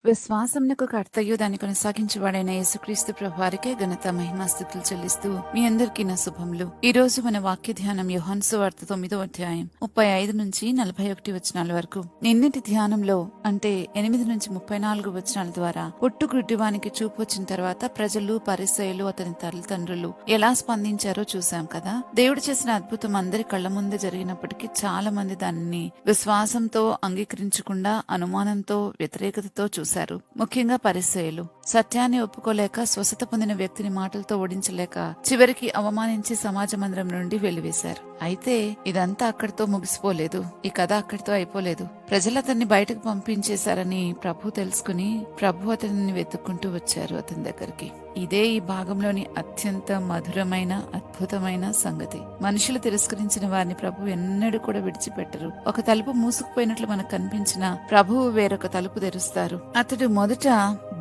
విశ్వాసమునకు కర్తయు దాన్ని కొనసాగించువాడైన యేసుక్రీస్తు ప్రభువారికే ఘనత మహిమాస్థుతులు చెల్లిస్తూ మీ అందరికీ నా శుభములు. ఈ రోజు మన వాక్య ధ్యానం యోహాను సువార్త 9వ అధ్యాయం 35 నుంచి 41 వచనాల వరకు. నిన్నటి ధ్యానంలో అంటే 8 నుంచి 34 వచనాల ద్వారా పుట్టు గుడ్డివానికి చూపు వచ్చిన తర్వాత ప్రజలు, పరిసయ్యులు, అతని తల్లిదండ్రులు ఎలా స్పందించారో చూశాం కదా. దేవుడు చేసిన అద్భుతం అందరి కళ్ల ముందే జరిగినప్పటికీ చాలా మంది దానిని విశ్వాసంతో అంగీకరించకుండా అనుమానంతో, వ్యతిరేకతతో చూశారు. ముఖ్యంగా పరిసయ్యులు సత్యాన్ని ఒప్పుకోలేక, స్వస్థత పొందిన వ్యక్తిని మాటలతో ఓడించలేక చివరికి అవమానించి సమాజ మందిరం నుండి వెళ్లివేశారు. అయితే ఇదంతా అక్కడితో ముగిసిపోలేదు. ఈ కథ అక్కడితో అయిపోలేదు. ప్రజలు అతన్ని బయటకు పంపించేశారని ప్రభు తెలుసుకుని ప్రభు అతన్ని వెతుక్కుంటూ వచ్చారు అతని దగ్గరికి. ఇదే ఈ భాగంలోని అత్యంత మధురమైన, అద్భుతమైన సంగతి. మనుషులు తిరస్కరించిన వారిని ప్రభు ఎన్నడూ కూడా విడిచిపెట్టరు. ఒక తలుపు మూసుకుపోయినట్లు మనకు కనిపించిన ప్రభువు వేరొక తలుపు తెరుస్తారు. అతడు మొదట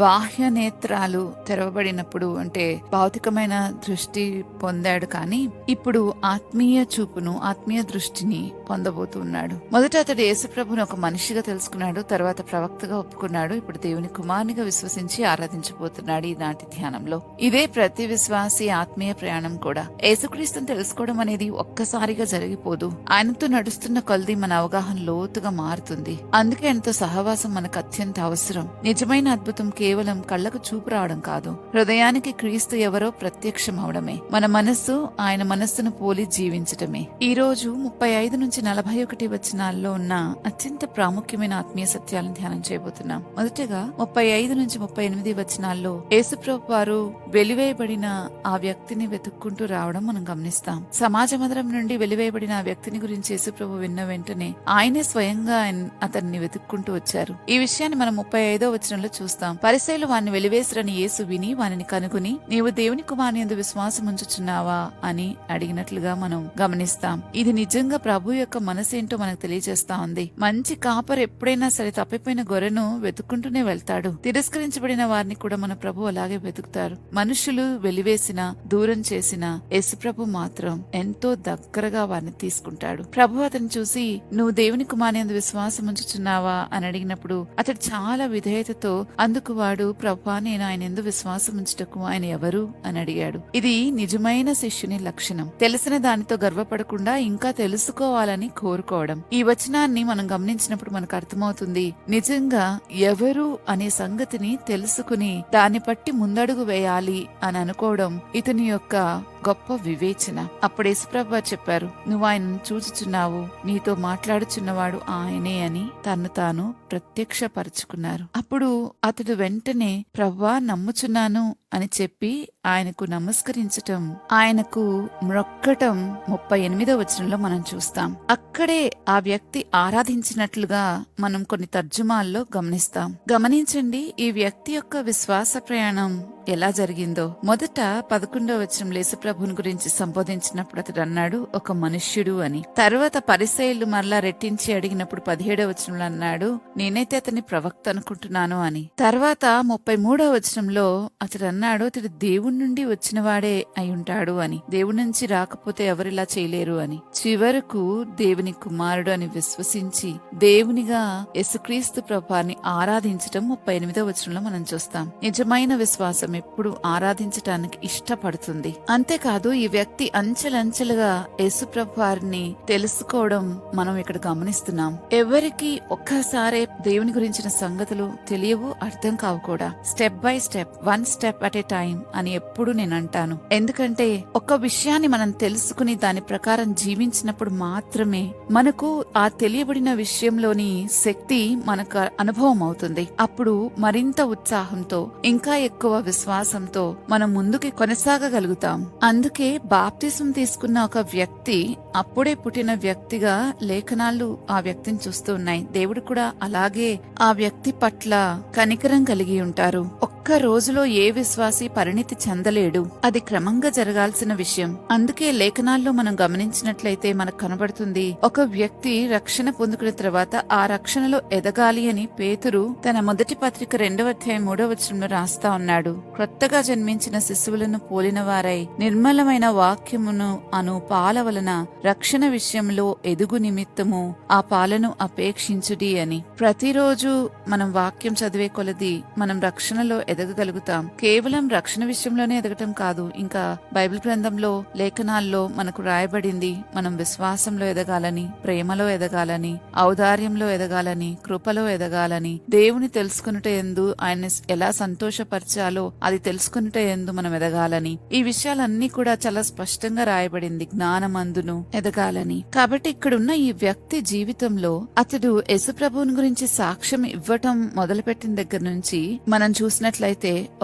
బాహ్య నేత్రాలు తెరవబడినప్పుడు అంటే భౌతికమైన దృష్టి పొందాడు, కానీ ఇప్పుడు ఆత్మీయ చూపును, ఆత్మీయ దృష్టిని పొందబోతున్నాడు. మొదట అతడు యేసుప్రభును ఒక మనిషిగా తెలుసుకున్నాడు, తర్వాత ప్రవక్తగా ఒప్పుకున్నాడు. ఇప్పుడు దేవుని కుమారునిగా విశ్వసించి ఆరాధించబోతున్నాడు ఈ నాటి ధ్యానంలో. ఇదే ప్రతి విశ్వాసి ఆత్మీయ ప్రయాణం కూడా. యేసుక్రీస్తుని తెలుసుకోవడం అనేది ఒక్కసారిగా జరిగిపోదు. ఆయనతో నడుస్తున్న కొలది మన అవగాహన లోతుగా మారుతుంది. అందుకే ఆయనతో సహవాసం మనకు అత్యంత అవసరం. నిజమైన అద్భుతం కేవలం కళ్లకు చూపు రావడం కాదు, హృదయానికి క్రీస్తు ఎవరో ప్రత్యక్షం అవడమే, మన మనస్సు ఆయన మనస్సును పోలి జీవించటమే. ఈ రోజు 35 నుంచి 41 వచనాల్లో ఉన్న అత్యంత ప్రాముఖ్యమైన ఆత్మీయ సత్యాలను ధ్యానం చేయబోతున్నాం. మొదటగా 35 నుంచి 38 వచనాల్లో యేసుప్రభు వారు వెలివేయబడిన ఆ వ్యక్తిని వెతుక్కుంటూ రావడం మనం గమనిస్తాం. సమాజ మందిరం నుండి వెలివేయబడిన ఆ వ్యక్తిని గురించి యేసుప్రభు విన్న వెంటనే ఆయనే స్వయంగా అతన్ని వెతుక్కుంటూ వచ్చారు. ఈ విషయాన్ని మనం 35వ వచనంలో చూస్తాం. పరిసయ్యులు వారిని వెలివేసిరని యేసు విని వారిని కనుగొని, నీవు దేవుని కుమారుని యందు విశ్వాసం ఉంచుచున్నావా అని అడిగినట్లుగా మనం గమనిస్తాం. ఇది నిజంగా ప్రభు యొక్క మనసేంటో మనకు తెలియజేస్తా ఉంది. మంచి కాపర్ ఎప్పుడైనా సరే తప్పిపోయిన గొర్రెను వెతుక్కుంటూనే వెళ్తాడు. తిరస్కరించబడిన వారిని కూడా మన ప్రభు అలాగే వెతుకుతారు. మనుషులు వెలివేసిన, దూరం చేసిన యేసుప్రభు మాత్రం ఎంతో దగ్గరగా వారిని తీసుకుంటాడు. ప్రభు అతన్ని చూసి, నువ్వు దేవుని కుమారుని యందు విశ్వాసం ఉంచుచున్నావా అని అడిగినప్పుడు అతడు చాలా విధేయతతో, అందుకు వాడు, ప్రభువా, నేను ఆయన యందు విశ్వాసం ఉంచుటకు ఆయన ఎవరు అని అడిగాడు. ఇది నిజమైన శిష్యుని లక్షణం. తెలిసిన దానితో గర్వపడకుండా ఇంకా తెలుసుకోవాలని కోరుకోవడం. ఈ వచనాన్ని మనం గమనించినప్పుడు మనకు అర్థమవుతుంది, నిజంగా ఎవరు అనే సంగతిని తెలుసుకుని దాన్ని బట్టి ముందడుగు వేయాలి అని అనుకోవడం ఇతని యొక్క గొప్ప వివేచన. అప్పుడు యేసుప్రభు చెప్పారు, నువ్వు ఆయనను చూచుచున్నావు, నీతో మాట్లాడుచున్నవాడు ఆయనే అని తన్ను తాను ప్రత్యక్షపరుచుకున్నారు. అప్పుడు అతడు వెంటనే, ప్రభువా, నమ్ముచున్నాను అని చెప్పి ఆయనకు నమస్కరించటం, ఆయనకు మ్రొక్కటం 38వ వచనంలో మనం చూస్తాం. అక్కడే ఆ వ్యక్తి ఆరాధించినట్లుగా మనం కొన్ని తర్జుమాల్లో గమనిస్తాం. గమనించండి, ఈ వ్యక్తి యొక్క విశ్వాస ప్రయాణం ఎలా జరిగిందో. మొదట 11వ వచనంలో యేసుప్రభుని గురించి సంబోధించినప్పుడు అతడు అన్నాడు, ఒక మనుష్యుడు అని. తర్వాత పరిసయ్యులు మరలా రెట్టించి అడిగినప్పుడు 17వ వచనంలో అన్నాడు, నేనైతే అతని ప్రవక్త అనుకుంటున్నాను అని. తర్వాత 33వ వచనంలో అతడు అన్నాడు, అతడు దేవుడి నుండి వచ్చిన వాడే అయి ఉంటాడు అని. దేవుడి నుంచి రాకపోతే ఎవరిలా చేయలేరు అని. చివరకు దేవుని కుమారుడు అని విశ్వసించి దేవునిగా యేసుక్రీస్తు ప్రభువారిని ఆరాధించటం 38వ వచనంలో మనం చూస్తాం. నిజమైన విశ్వాసం ఎప్పుడు ఆరాధించటానికి ఇష్టపడుతుంది. అంతేకాదు, ఈ వ్యక్తి అంచెలంచెలుగా యేసు ప్రభువారిని తెలుసుకోవడం మనం ఇక్కడ గమనిస్తున్నాం. ఎవరికి ఒక్కసారే దేవుని గురించిన సంగతులు తెలియవు, అర్థం కావు కూడా. Step by step, one step at a time అని ఎప్పుడు నేను అంటాను. ఎందుకంటే ఒక విషయాన్ని మనం తెలుసుకుని దాని ప్రకారం జీవించినప్పుడు మాత్రమే మనకు ఆ తెలియబడిన విషయంలోని శక్తి మనకు అనుభవం అవుతుంది. అప్పుడు మరింత ఉత్సాహంతో, ఇంకా ఎక్కువ విశ్వాసంతో మనం ముందుకి కొనసాగగలుగుతాం. అందుకే బాప్తిసం తీసుకున్న ఒక వ్యక్తి అప్పుడే పుట్టిన వ్యక్తిగా లేఖనాలు ఆ వ్యక్తిని చూస్తూ ఉన్నాయి. దేవుడు కూడా అలాగే ఆ వ్యక్తి పట్ల కనికరం కలిగి ఉంటారు. ఒక్క ఒక్క రోజులో ఏ విశ్వాసి పరిణితి చెందలేడు. అది క్రమంగా జరగాల్సిన విషయం. అందుకే లేఖనాల్లో మనం గమనించినట్లయితే మనకు కనబడుతుంది, ఒక వ్యక్తి రక్షణ పొందుకున్న తర్వాత ఆ రక్షణలో ఎదగాలి అని పేతురు తన మొదటి పత్రిక 2వ అధ్యాయం 3వ వచనంలో రాస్తా ఉన్నాడు. క్రొత్తగా జన్మించిన శిశువులను పోలిన వారై నిర్మలమైన వాక్యమును అను పాల వలన రక్షణ విషయంలో ఎదుగు నిమిత్తము ఆ పాలను అపేక్షించుడి అని. ప్రతిరోజు మనం వాక్యం చదివే కొలది మనం రక్షణలో ఎదగగలుగుతాం. కేవలం రక్షణ విషయంలోనే ఎదగటం కాదు, ఇంకా బైబిల్ గ్రంథంలో లేఖనాల్లో మనకు రాయబడింది మనం విశ్వాసంలో ఎదగాలని, ప్రేమలో ఎదగాలని, ఔదార్యంలో ఎదగాలని, కృపలో ఎదగాలని, దేవుని తెలుసుకునుట యందు ఆయన ఎలా సంతోషపరచాలో అది తెలుసుకునుట యందు మనం ఎదగాలని. ఈ విషయాలన్నీ కూడా చాలా స్పష్టంగా రాయబడింది. జ్ఞానమందును ఎదగాలని. కాబట్టి ఇక్కడున్న ఈ వ్యక్తి జీవితంలో అతడు యేసుప్రభువుని గురించి సాక్ష్యం ఇవ్వటం మొదలుపెట్టిన దగ్గర నుంచి మనం చూసినట్లయితే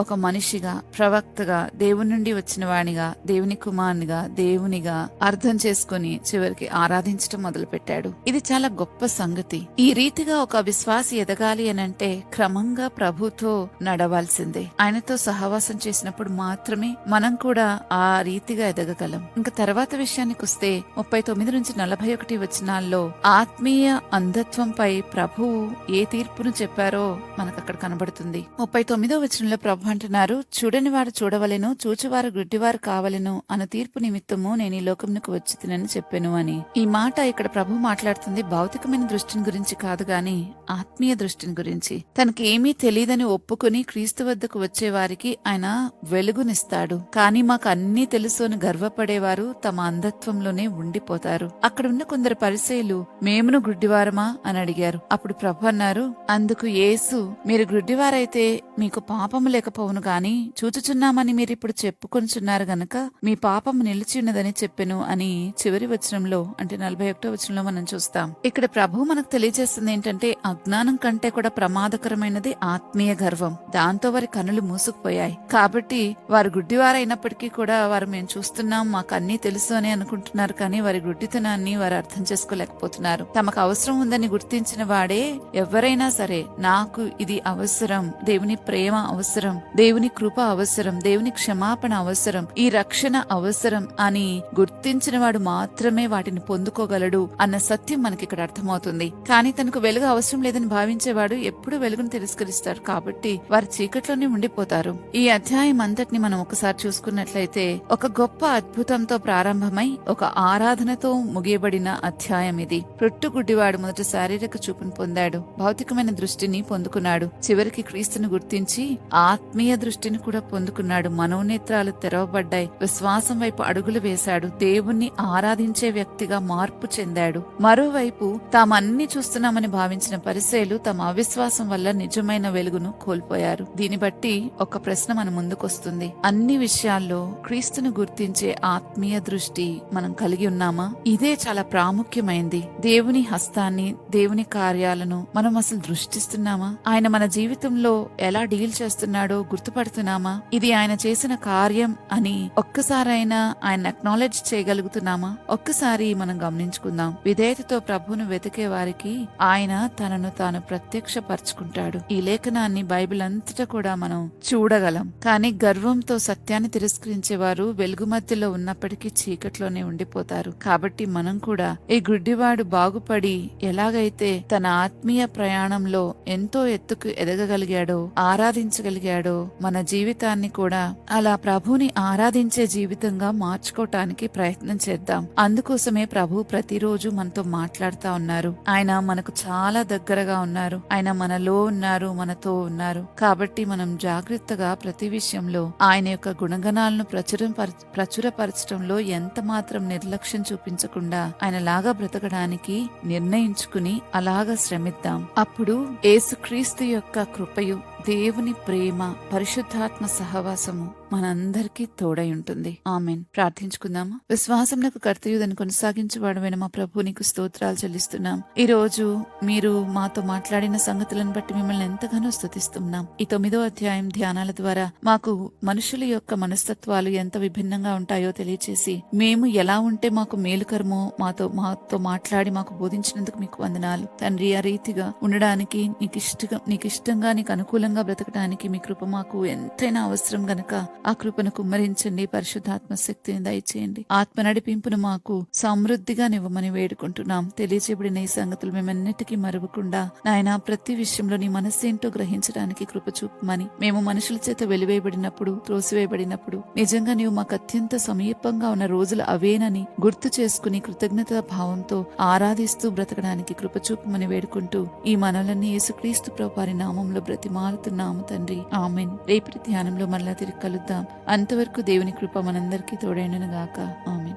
ఒక మనిషిగా, ప్రవక్తగా, దేవుని నుండి వచ్చిన వాణిగా, దేవుని కుమారునిగా, దేవునిగా అర్థం చేసుకుని చివరికి ఆరాధించటం మొదలుపెట్టాడు. ఇది చాలా గొప్ప సంగతి. ఈ రీతిగా ఒక విశ్వాసి ఎదగాలి అనంటే క్రమంగా ప్రభుతో నడవాల్సిందే. ఆయనతో సహవాసం చేసినప్పుడు మాత్రమే మనం కూడా ఆ రీతిగా ఎదగగలం. ఇంకా తర్వాత విషయానికి వస్తే 39 నుంచి 41 వచనాల్లో ఆత్మీయ అంధత్వంపై ప్రభువు ఏ తీర్పును చెప్పారో మనకు అక్కడ కనబడుతుంది. 39వ వచనంలో ప్రభు అంటున్నారు, చూడని వారు చూడవలెను, చూచువారు గుడ్డివారు కావలెను అన్న తీర్పు నిమిత్తము నేను ఈ లోకమునకు వచ్చి తినని చెప్పాను అని. ఈ మాట ఇక్కడ ప్రభు మాట్లాడుతుంది భౌతికమైన దృష్టిని గురించి కాదు గాని ఆత్మీయ దృష్టిని గురించి. తనకి ఏమీ తెలియదని ఒప్పుకుని క్రీస్తు వద్దకు వచ్చే వారికి ఆయన వెలుగునిస్తాడు. కానీ మాకు అన్నీ తెలుసు అని గర్వపడేవారు తమ అంధత్వంలోనే ఉండిపోతారు. అక్కడ ఉన్న కొందరు పరిసయ్యులు మేమును గుడ్డివారమా అని అడిగారు. అప్పుడు ప్రభు అన్నారు, అందుకు యేసు, మీరు గుడ్డివారైతే మీకు పాపము లేకపోవును గాని చూచుచున్నామని మీరిప్పుడు చెప్పుకొనుచున్నారు గనక మీ పాపము నిలిచి ఉన్నదని చెప్పెను అని చివరి వచనంలో, అంటే 41వ వచనంలో మనం చూస్తాం. ఇక్కడ ప్రభు మనకు తెలియజేస్తుంది ఏంటంటే అజ్ఞానం కంటే కూడా ప్రమాదకరమైనది ఆత్మీయ గర్వం. దాంతో వారి కనులు మూసుకుపోయాయి. కాబట్టి వారు గుడ్డివారైనప్పటికీ కూడా వారు మేము చూస్తున్నాం, మాకు అన్నీ తెలుసు అని అనుకుంటున్నారు. కానీ వారి గుడ్డితనాన్ని వారు అర్థం చేసుకోలేకపోతున్నారు. తమకు అవసరం ఉందని గుర్తించిన వాడే ఎవరైనా సరే, నాకు ఇది అవసరం, దేవుని ప్రేమ అవసరం, దేవుని కృప అవసరం, దేవుని క్షమాపణ అవసరం, ఈ రక్షణ అవసరం అని గుర్తించిన వాడు మాత్రమే వాటిని పొందుకోగలడు అన్న సత్యం మనకి ఇక్కడ అర్థమవుతుంది. కానీ తనకు వెలుగు అవసరం లేదని భావించేవాడు ఎప్పుడు వెలుగును తిరస్కరిస్తాడు. కాబట్టి వారు చీకట్లోనే ఉండిపోతారు. ఈ అధ్యాయం అంతటిని మనం ఒకసారి చూసుకున్నట్లయితే ఒక గొప్ప అద్భుతంతో ప్రారంభమై ఒక ఆరాధనతో ముగియబడిన అధ్యాయం ఇది. గుడ్డివాడు మొదట శారీరక చూపును పొందాడు, భౌతికమైన దృష్టిని పొందుకున్నాడు. చివరికి క్రీస్తును గుర్తించి ఆత్మీయ దృష్టిని కూడా పొందుకున్నాడు. మనోనేత్రాలు తెరవబడ్డాయి. విశ్వాసం వైపు అడుగులు వేశాడు. దేవుణ్ణి ఆరాధించే వ్యక్తిగా మార్పు చెందాడు. మరోవైపు తామన్ని చూస్తున్నామని భావించిన పరిసయ్యులు తమ అవిశ్వాసం వల్ల నిజమైన వెలుగును కోల్పోయారు. దీన్ని బట్టి ఒక ప్రశ్న మన ముందుకొస్తుంది. అన్ని విషయాల్లో క్రీస్తును గుర్తించే ఆత్మీయ దృష్టి మనం కలిగి ఉన్నామా? ఇదే చాలా ప్రాముఖ్యమైంది. దేవుని హస్తాన్ని, దేవుని కార్యాలను మనం అసలు దృష్టిస్తున్నామా? ఆయన మన జీవితంలో ఎలా డీల్ చేస్తున్నాడో గుర్తుపడుతున్నామా? ఇది ఆయన చేసిన కార్యం అని ఒక్కసారైనా ఆయన అక్నాలెడ్జ్ చేయగలుగుతున్నామా? ఒక్కసారి మనం గమనించుకుందాం. విధేయతతో ప్రభువును వెతికే వారికి ఆయన తనను తాను ప్రత్యక్షపరచుకుంటాడు. ఈ లేఖనాన్ని బైబిల్ అంతటా కూడా మనం చూడగలం. కానీ గర్వంతో సత్యాన్ని తిరస్కరించేవారు వెలుగు మధ్యలో ఉన్నప్పటికీ చీకట్లోనే ఉండిపోతారు. కాబట్టి మనం కూడా ఈ గుడ్డివాడు బాగుపడి ఎలాగైతే తన ఆత్మీయ ప్రయాణంలో ఎంతో ఎత్తుకు ఎదగగలిగాడో, ఆరాధించగలిగాడో, మన జీవితాన్ని కూడా అలా ప్రభుని ఆరాధించే జీవితంగా మార్చుకోవటానికి ప్రయత్నం చేద్దాం. అందుకోసమే ప్రభు ప్రతిరోజు మనతో మాట్లాడుతా ఉన్నారు. ఆయన మనకు చాలా దగ్గరగా ఉన్నారు. ఆయన మనలో ఉన్నారు, మనతో ఉన్నారు. కాబట్టి మనం జాగ్రత్తగా ప్రతి విషయంలో ఆయన యొక్క గుణగణాలను ప్రచురపరచడంలో ఎంత మాత్రం నిర్లక్ష్యం చూపించకుండా ఆయన లాగా బ్రతకడానికి నిర్ణయించుకుని అలాగా శ్రమిద్దాం. అప్పుడు యేసుక్రీస్తు యొక్క కృపయు, దేవుని ప్రేమ, పరిశుద్ధాత్మ సహవాసము మనందరికీ తోడై ఉంటుంది. ఆమెన్. ప్రార్థించుకుందామా? విశ్వాసంనకు కర్తయుదని కొనసాగించువాడమైన మా ప్రభు నీకు స్తోత్రాలు చెల్లిస్తున్నాం. ఈ రోజు మీరు మాతో మాట్లాడిన సంగతులను బట్టి మిమ్మల్ని ఎంతగానో స్తుతిస్తున్నాం. ఈ 9వ అధ్యాయం ధ్యానాల ద్వారా మాకు మనుషుల యొక్క మనస్తత్వాలు ఎంత విభిన్నంగా ఉంటాయో తెలియచేసి, మేము ఎలా ఉంటే మాకు మేలుకరమో మాతో మాట్లాడి మాకు బోధించినందుకు మీకు వందనాలు తండ్రి. ఆ రీతిగా ఉండడానికి నీకు ఇష్టంగా నీకు అనుకూలంగా పవిత్రంగా బ్రతకడానికి మీ కృప మాకు ఎంతైనా అవసరం గనక ఆ కృపను కుమ్మరించండి. పరిశుద్ధాత్మ శక్తిని దయచేయండి. ఆత్మ నడిపింపును మాకు సమృద్ధిగా నివ్వమని వేడుకుంటున్నాం. తెలియచేయబడిన ఈ సంగతులు మేమన్నిటికీ మరువకుండా నాయన ప్రతి విషయంలో నీ మనస్సేంటో గ్రహించడానికి కృప చూపమని, మేము మనుషుల చేత వెలివేయబడినప్పుడు, త్రోసివేయబడినప్పుడు నిజంగా నీవు మాకు అత్యంత సమీపంగా ఉన్న రోజులు అవేనని గుర్తు చేసుకుని కృతజ్ఞతా భావంతో ఆరాధిస్తూ బ్రతకడానికి కృప చూపమని వేడుకుంటూ ఈ మనలన్నీ యేసుక్రీస్తు ప్రభువారి నామంలో బ్రతిమాలుతున్నాము తండ్రి. ఆమెన్. రేపటి ధ్యానంలో మరలా తిరిగి కలుద్దాం. అంతవరకు దేవుని కృప మనందరికీ తోడైనను గాక. ఆమెన్.